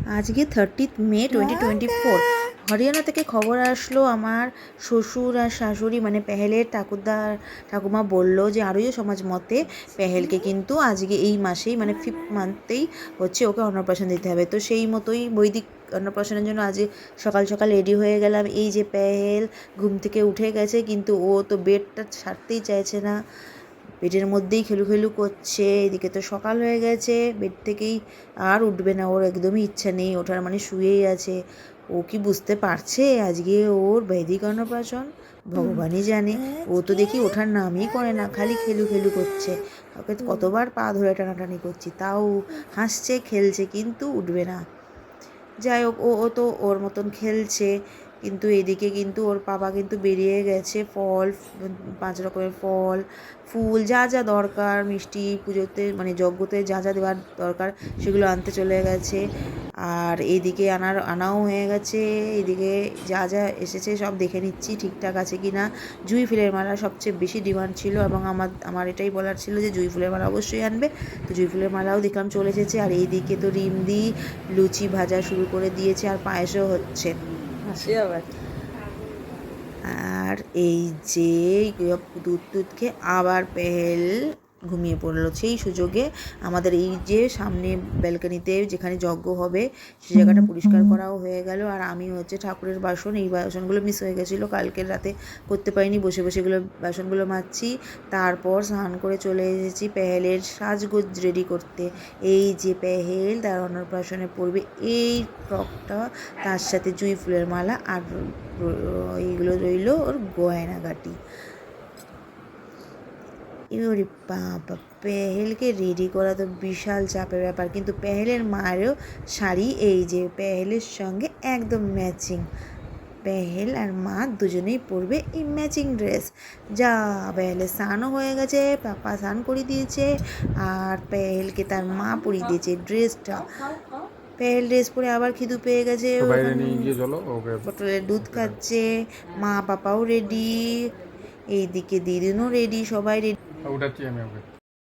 আজকে 30th মে 2024 হরিয়ানা থেকে খবর আসলো। আমার শ্বশুর আর শাশুড়ি মানে পেহেলের ঠাকুমা বললো যে আরোগ্য সমাজ মতে পেহেলকে কিন্তু আজকে এই মাসেই মানে 5th মান্থেই হচ্ছে ওকে অন্নপ্রাশন দিতে হবে। তো সেই মতোই বৈদিক অন্নপ্রাশনের জন্য আজকে সকাল সকাল রেডি হয়ে গেলাম। এই যে পেহেল ঘুম থেকে উঠে গেছে, কিন্তু ও তো বেডটা ছাড়তেই চাইছে না, বেডের মধ্যেই খেলু করছে। এদিকে তো সকাল হয়ে গেছে, বেড থেকেই আর উঠবে না, ওর একদমই ইচ্ছা নেই ওঠার, মানে শুয়েই আছে। ও কি বুঝতে পারছে আজকে ওর বৈদিক অন্নপ্রাশন? ভগবানই জানে। ও তো দেখি ওঠার নামই করে না, খালি খেলু করছে। ওকে কতবার পা ধরে টানাটানি করছি, তাও হাসছে খেলছে, কিন্তু উঠবে না। যাই হোক, ও ও তো ওর মতন খেলছে। কিন্তু এদিকে কিন্তু ওর বাবা কিন্তু বেরিয়ে গেছে ফল, 5 রকমের ফল, ফুল, যা যা দরকার, মিষ্টি পুজোতে মানে যজ্ঞতে যা যা দেওয়ার দরকার সেগুলো আনতে চলে গেছে। আর এইদিকে আনাও হয়ে গেছে। এদিকে যা যা এসেছে সব দেখে নিচ্ছি ঠিকঠাক আছে কি না। জুঁই ফুলের মালা সবচেয়ে বেশি ডিমান্ড ছিল, এবং আমার এটাই বলার ছিল যে জুঁই ফুলের মালা অবশ্যই আনবে। তো জুঁই ফুলের মালাও দেখলাম চলে এসেছে। আর এইদিকে তো রিমদি লুচি ভাজা শুরু করে দিয়েছে, আর পায়েসও হচ্ছে। আবার আর এই যে দুধ খেয়ে আবার পেহেল ঘুমিয়ে পড়লো। সেই সুযোগে আমাদের এই যে সামনে ব্যালকনিতে যেখানে যজ্ঞ হবে সে জায়গাটা পরিষ্কার করাও হয়ে গেল। আর আমি হচ্ছে ঠাকুরের বাসন, এই বাসনগুলো মিস হয়ে গেছিলো, কালকের রাতে করতে পারিনি, বসে বসে এগুলো বাসনগুলো মাজছি। তারপর স্নান করে চলে এসেছি পেহেলের সাজগোজ রেডি করতে। এই যে পেহেল তার অন্নপ্রাশনে পড়বে এই ফ্রকটা, তার সাথে জুঁই ফুলের মালা, আর এইগুলো রইল ওর গয়নাগাটি। এবারে বাবা, পেহেলকে রেডি করা তো বিশাল চাপের ব্যাপার, কিন্তু পেহেলের মায়েরও শাড়ি এই যে পেহেলের সঙ্গে একদম ম্যাচিং। পেহেল আর মা দুজনেই পরবে এই ম্যাচিং ড্রেস। যা, পেহেলের স্নানও হয়ে গেছে, পাপা স্নান করিয়ে দিয়েছে, আর পেহেলকে তার মা পরিয়ে দিয়েছে ড্রেসটা। পেহেল ড্রেস পরে আবার খিদু পেয়ে গেছে, পটলের দুধ খাচ্ছে। মা পাপাও রেডি, এইদিকে দিদিনও রেডি, সবাই রেডি।